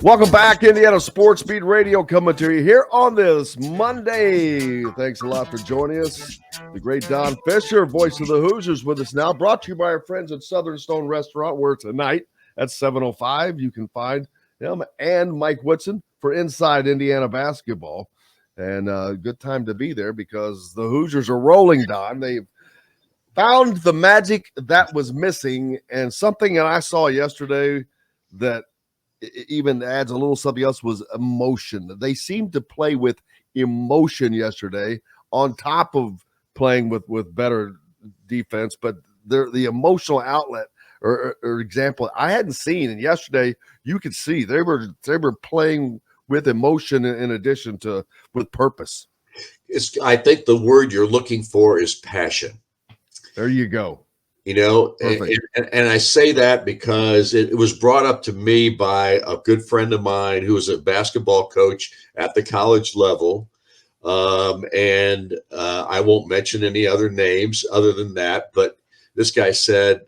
Welcome back, Indiana Sports Beat Radio, coming to you here on this Monday. Thanks a lot for joining us. The great Don Fischer, voice of the Hoosiers, with us now. Brought to you by our friends at Southern Stone Restaurant, where tonight at 7:05 you can find him and Mike Whitson for Inside Indiana Basketball. And good time to be there because the Hoosiers are rolling, Don. They've found the magic that was missing, and something that I saw yesterday that even adds a little something else was emotion. They seemed to play with emotion yesterday on top of playing with better defense, but the emotional outlet or example I hadn't seen. And yesterday you could see they were playing with emotion in addition to with purpose. I think the word you're looking for is passion. There you go. And I say that because it was brought up to me by a good friend of mine who was a basketball coach at the college level. I won't mention any other names other than that. But this guy said,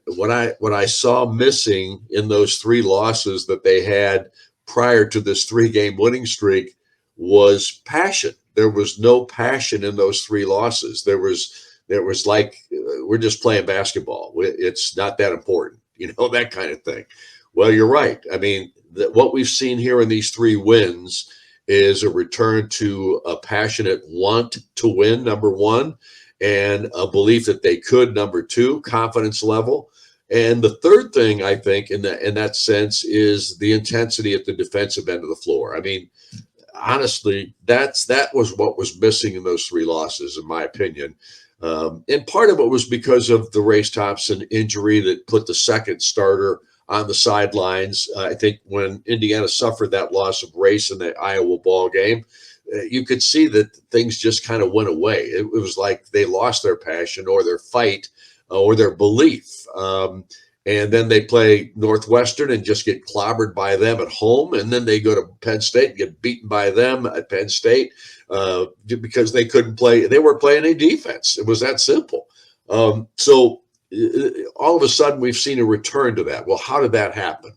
what I saw missing in those three losses that they had prior to this 3-game winning streak was passion. There was no passion in those three losses. There was like, we're just playing basketball. It's not that important, that kind of thing. Well, you're right. I mean, what we've seen here in these 3 wins is a return to a passionate want to win, number one, and a belief that they could, number two, confidence level. And the third thing, I think, in that sense, is the intensity at the defensive end of the floor. I mean, honestly, that was what was missing in those 3 losses, in my opinion. And part of it was because of the Race Thompson injury that put the second starter on the sidelines. I think when Indiana suffered that loss of Race in the Iowa ball game, you could see that things just kind of went away. It was like they lost their passion or their fight or their belief. And then they play Northwestern and just get clobbered by them at home. And then they go to Penn State and get beaten by them at Penn State because they couldn't play. They weren't playing any defense. It was that simple. So all of a sudden we've seen a return to that. Well, how did that happen?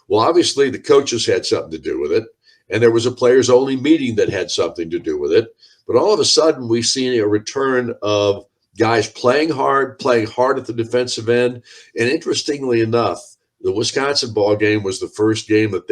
Well, obviously the coaches had something to do with it. And there was a players only meeting that had something to do with it. But all of a sudden we've seen a return of guys playing hard at the defensive end. And interestingly enough, the Wisconsin ball game was the first game that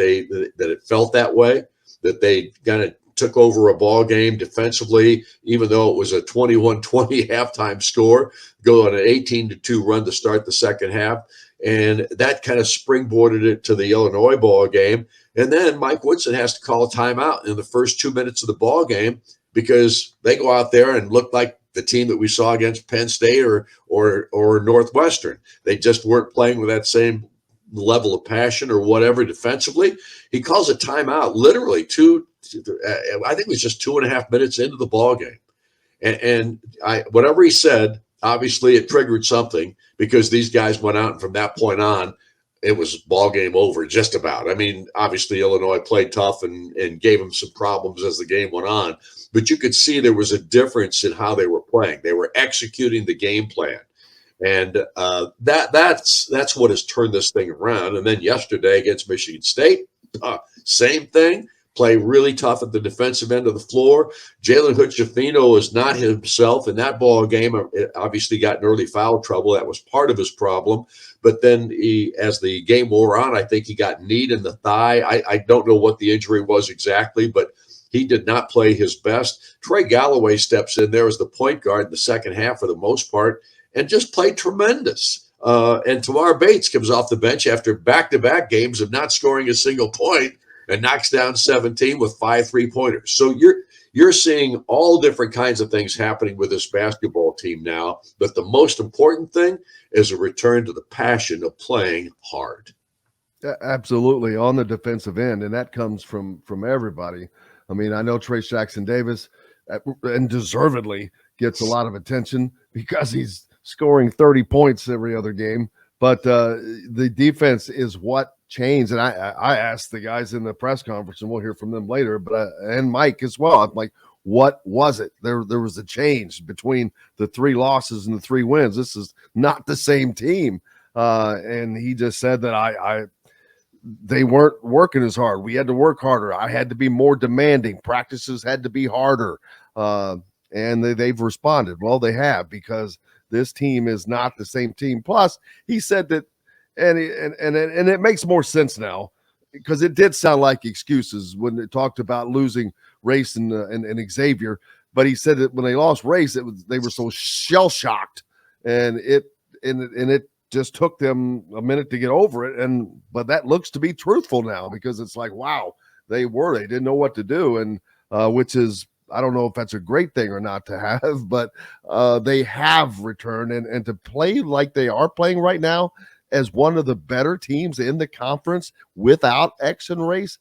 it felt that way, that they kind of took over a ball game defensively, even though it was a 21-20 halftime score, go on an 18-2 run to start the second half. And that kind of springboarded it to the Illinois ball game. And then Mike Woodson has to call a timeout in the first 2 minutes of the ball game because they go out there and look like the team that we saw against Penn State or Northwestern. They just weren't playing with that same level of passion or whatever defensively. He calls a timeout literally I think it was just 2.5 minutes into the ball game. And whatever he said, obviously it triggered something because these guys went out and from that point on, it was ball game over just about. I mean, obviously Illinois played tough and gave them some problems as the game went on, but you could see there was a difference in how they were playing. They were executing the game plan. And that's what has turned this thing around. And then yesterday against Michigan State, same thing. Play really tough at the defensive end of the floor. Jalen Hood-Schifino is not himself in that ball game. It obviously got in early foul trouble. That was part of his problem. But then as the game wore on, I think he got kneed in the thigh. I don't know what the injury was exactly, but he did not play his best. Trey Galloway steps in there as the point guard in the second half for the most part and just played tremendous. And Tamar Bates comes off the bench after back-to-back games of not scoring a single point and knocks down 17 with 5 3-pointers. So you're seeing all different kinds of things happening with this basketball team now. But the most important thing is a return to the passion of playing hard. Absolutely, on the defensive end, and that comes from everybody. I mean, I know Trace Jackson-Davis, and deservedly, gets a lot of attention because he's scoring 30 points every other game. But the defense is what changed. And I asked the guys in the press conference, and we'll hear from them later, but and Mike as well. I'm like, what was it? There was a change between the 3 losses and the 3 wins. This is not the same team. And he just said that they weren't working as hard. We had to work harder. I had to be more demanding. Practices had to be harder. And they've responded. Well, they have, because this team is not the same team. Plus, he said that, and it makes more sense now, because it did sound like excuses when they talked about losing Race and Xavier. But he said that when they lost Race, they were so shell shocked, and it just took them a minute to get over it. But that looks to be truthful now, because it's like, wow, they didn't know what to do, and which is, I don't know if that's a great thing or not to have, but they have returned, and to play like they are playing right now as one of the better teams in the conference without X and Race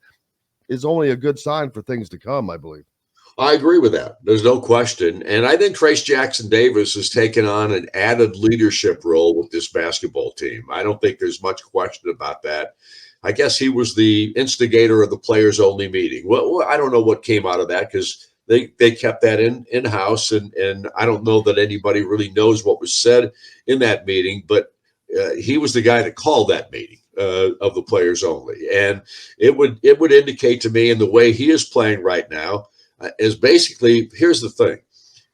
is only a good sign for things to come, I believe. I agree with that. There's no question. And I think Trace Jackson Davis has taken on an added leadership role with this basketball team. I don't think there's much question about that. I guess he was the instigator of the players only meeting. Well, I don't know what came out of that, because they kept that in-house, and I don't know that anybody really knows what was said in that meeting, but he was the guy that called that meeting of the players only. And it would indicate to me, in the way he is playing right now, is basically, here's the thing.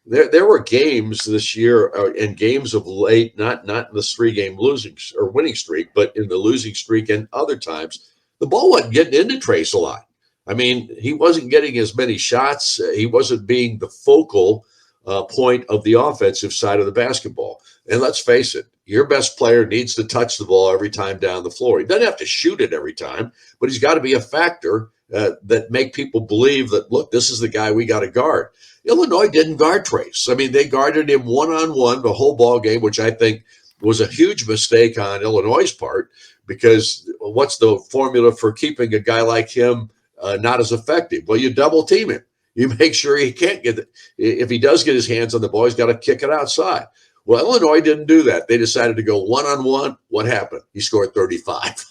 There were games this year and games of late, not in this 3-game losing or winning streak, but in the losing streak and other times, the ball wasn't getting into Trace a lot. I mean, he wasn't getting as many shots. He wasn't being the focal point of the offensive side of the basketball. And let's face it, your best player needs to touch the ball every time down the floor. He doesn't have to shoot it every time, but he's got to be a factor that make people believe that, look, this is the guy we got to guard. Illinois didn't guard Trace. I mean, they guarded him one-on-one the whole ball game, which I think was a huge mistake on Illinois' part, because what's the formula for keeping a guy like him not as effective? Well, you double team him. You make sure he can't get it. If he does get his hands on the ball, he's got to kick it outside. Well, Illinois didn't do that. They decided to go one-on-one. What happened? He scored 35.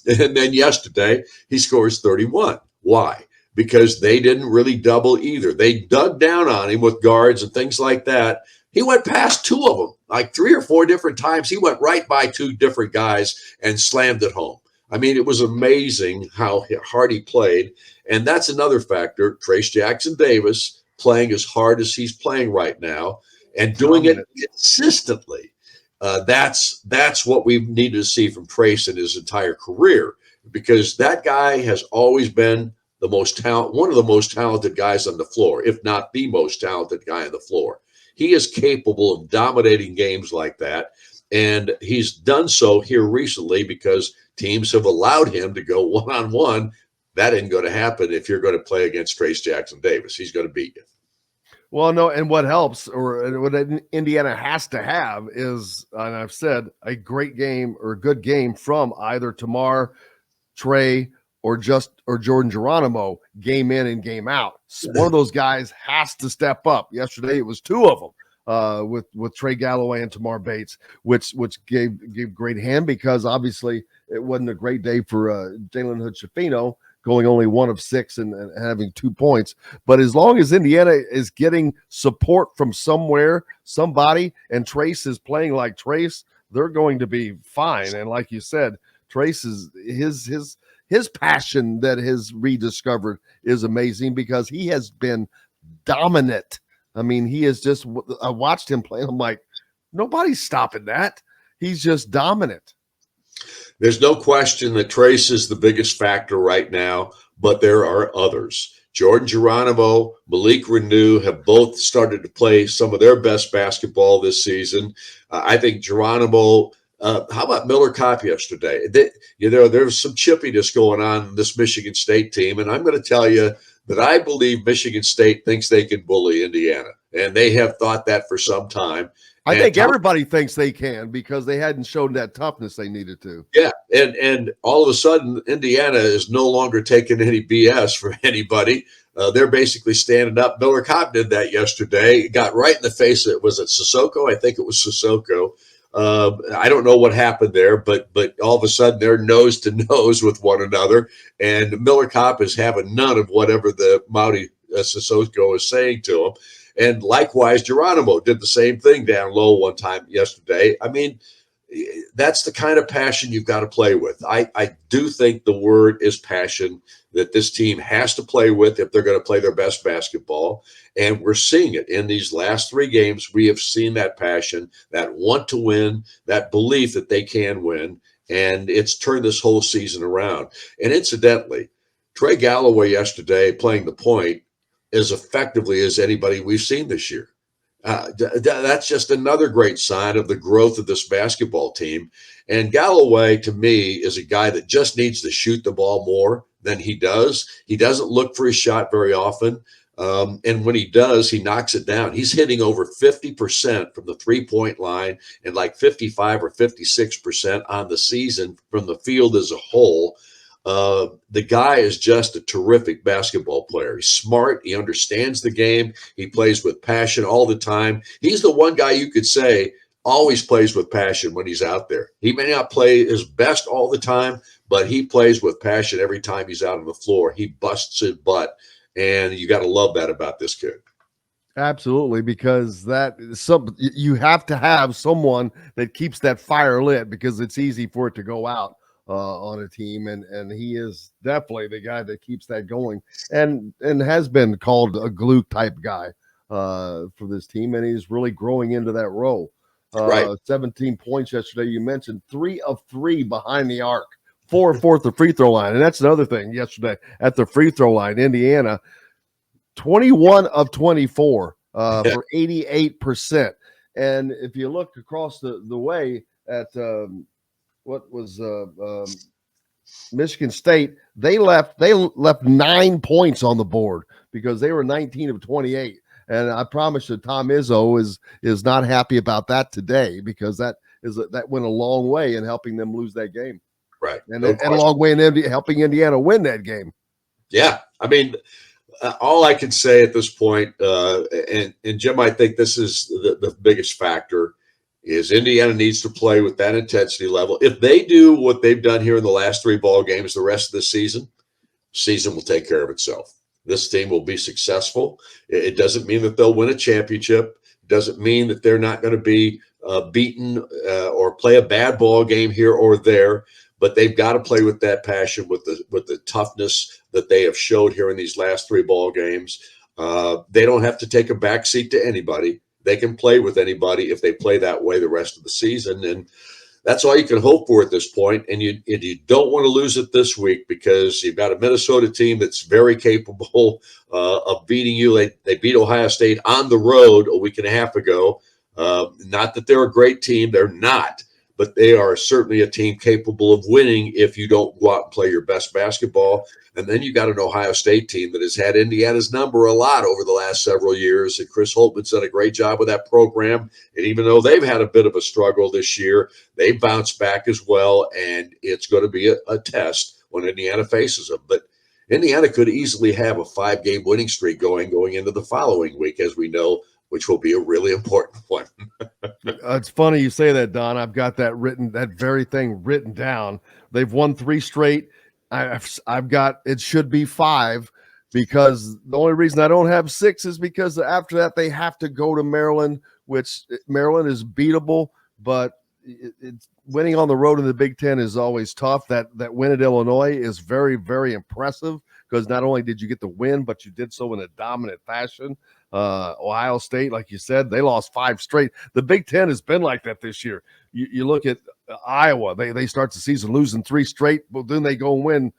And then yesterday, he scores 31. Why? Because they didn't really double either. They dug down on him with guards and things like that. He went past 2 of them, like 3 or 4 different times. He went right by 2 different guys and slammed it home. I mean, it was amazing how hard he played. And that's another factor. Trace Jackson Davis playing as hard as he's playing right now and doing it consistently. That's what we needed to see from Trace in his entire career, because that guy has always been one of the most talented guys on the floor, if not the most talented guy on the floor. He is capable of dominating games like that, and he's done so here recently because teams have allowed him to go one-on-one. That isn't going to happen if you're going to play against Trace Jackson Davis. He's going to beat you. Well, no, and what helps, or what Indiana has to have, is, and I've said, a great game or a good game from either Tamar, Trey, or Jordan Geronimo, game in and game out. So one of those guys has to step up. Yesterday it was 2 of them, with Trey Galloway and Tamar Bates, which gave great hand, because obviously it wasn't a great day for Jalen Hood-Schifino, going only 1 of 6 and having 2 points. But as long as Indiana is getting support from somewhere, somebody, and Trace is playing like Trace, they're going to be fine. And like you said, Trace is his passion that has rediscovered is amazing, because he has been dominant. I mean, he is just, I watched him play. I'm like, nobody's stopping that. He's just dominant. There's no question that Trace is the biggest factor right now, but there are others. Jordan Geronimo, Malik Renew have both started to play some of their best basketball this season. I think Geronimo, how about Miller Kopp yesterday? There's some chippiness going on in this Michigan State team, and I'm going to tell you that I believe Michigan State thinks they can bully Indiana, and they have thought that for some time. I think everybody thinks they can, because they hadn't shown that toughness they needed to. Yeah, and all of a sudden, Indiana is no longer taking any BS for anybody. They're basically standing up. Miller Kopp did that yesterday. Got right in the face of it. Was it Sissoko? I think it was Sissoko. I don't know what happened there, but all of a sudden they're nose to nose with one another, and Miller Kopp is having none of whatever the Mouty Sissoko is saying to him. And likewise, Geronimo did the same thing down low one time yesterday. I mean, that's the kind of passion you've got to play with. I do think the word is passion that this team has to play with if they're going to play their best basketball. And we're seeing it in these last 3 games. We have seen that passion, that want to win, that belief that they can win. And it's turned this whole season around. And incidentally, Trey Galloway yesterday playing the point as effectively as anybody we've seen this year. That's just another great sign of the growth of this basketball team. And Galloway, to me, is a guy that just needs to shoot the ball more than he does. He doesn't look for his shot very often. And when he does, he knocks it down. He's hitting over 50% from the 3-point line and like 55 or 56% on the season from the field as a whole. The guy is just a terrific basketball player. He's smart. He understands the game. He plays with passion all the time. He's the one guy you could say always plays with passion when he's out there. He may not play his best all the time, but he plays with passion every time he's out on the floor. He busts his butt, and you got to love that about this kid. Absolutely, because you have to have someone that keeps that fire lit, because it's easy for it to go out on a team, and he is definitely the guy that keeps that going, and has been called a glue type guy for this team, and he's really growing into that role. Right. 17 points yesterday. You mentioned 3 of 3 behind the arc, 4 of 4 at the free throw line, and that's another thing. Yesterday at the free throw line, Indiana 21 of 24 for 88%. And if you look across the way at what was Michigan State, they left 9 points on the board because they were 19 of 28. And I promise you, Tom Izzo is not happy about that today, because that went a long way in helping them lose that game. Right. And a long way in helping Indiana win that game. Yeah. I mean, all I can say at this point, and Jim, I think this is the biggest factor, is Indiana needs to play with that intensity level. If they do what they've done here in the last 3 ball games the rest of the season will take care of itself. This team will be successful. It doesn't mean that they'll win a championship. It doesn't mean that they're not going to be beaten or play a bad ball game here or there. But they've got to play with that passion, with the toughness that they have showed here in these last 3 ball games. They don't have to take a backseat to anybody. They can play with anybody if they play that way the rest of the season. And that's all you can hope for at this point. And you don't want to lose it this week, because you've got a Minnesota team that's very capable of beating you. They beat Ohio State on the road a week and a half ago. Not that they're a great team. They're not. But they are certainly a team capable of winning if you don't go out and play your best basketball. And then you got an Ohio State team that has had Indiana's number a lot over the last several years. And Chris Holtman's done a great job with that program. And even though they've had a bit of a struggle this year, they bounced back as well. And it's going to be a test when Indiana faces them. But Indiana could easily have a 5-game winning streak going into the following week, as we know, which will be a really important one. It's funny you say that, Don. I've got that very thing written down. They've won 3 straight. I've got, it should be 5, because the only reason I don't have 6 is because after that they have to go to Maryland, which Maryland is beatable, but it's winning on the road in the Big Ten is always tough. That win at Illinois is very, very impressive, because not only did you get the win, but you did so in a dominant fashion. Ohio State, like you said, they lost 5 straight. The Big Ten has been like that this year. You look at Iowa, they start the season losing 3 straight, but then they go and win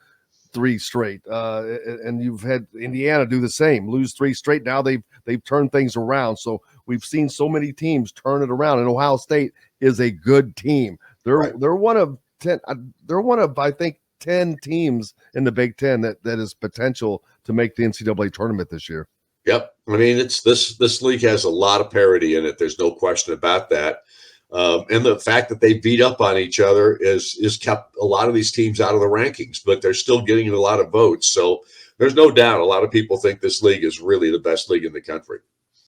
3 straight. And you've had Indiana do the same, lose 3 straight. Now they've turned things around. So we've seen so many teams turn it around, and Ohio State is a good team. They're one of 10. They're one of, I think, 10 teams in the Big Ten that is potential to make the NCAA tournament this year. Yep. I mean, it's this league has a lot of parity in it. There's no question about that. And the fact that they beat up on each other is kept a lot of these teams out of the rankings, but they're still getting a lot of votes. So there's no doubt a lot of people think this league is really the best league in the country.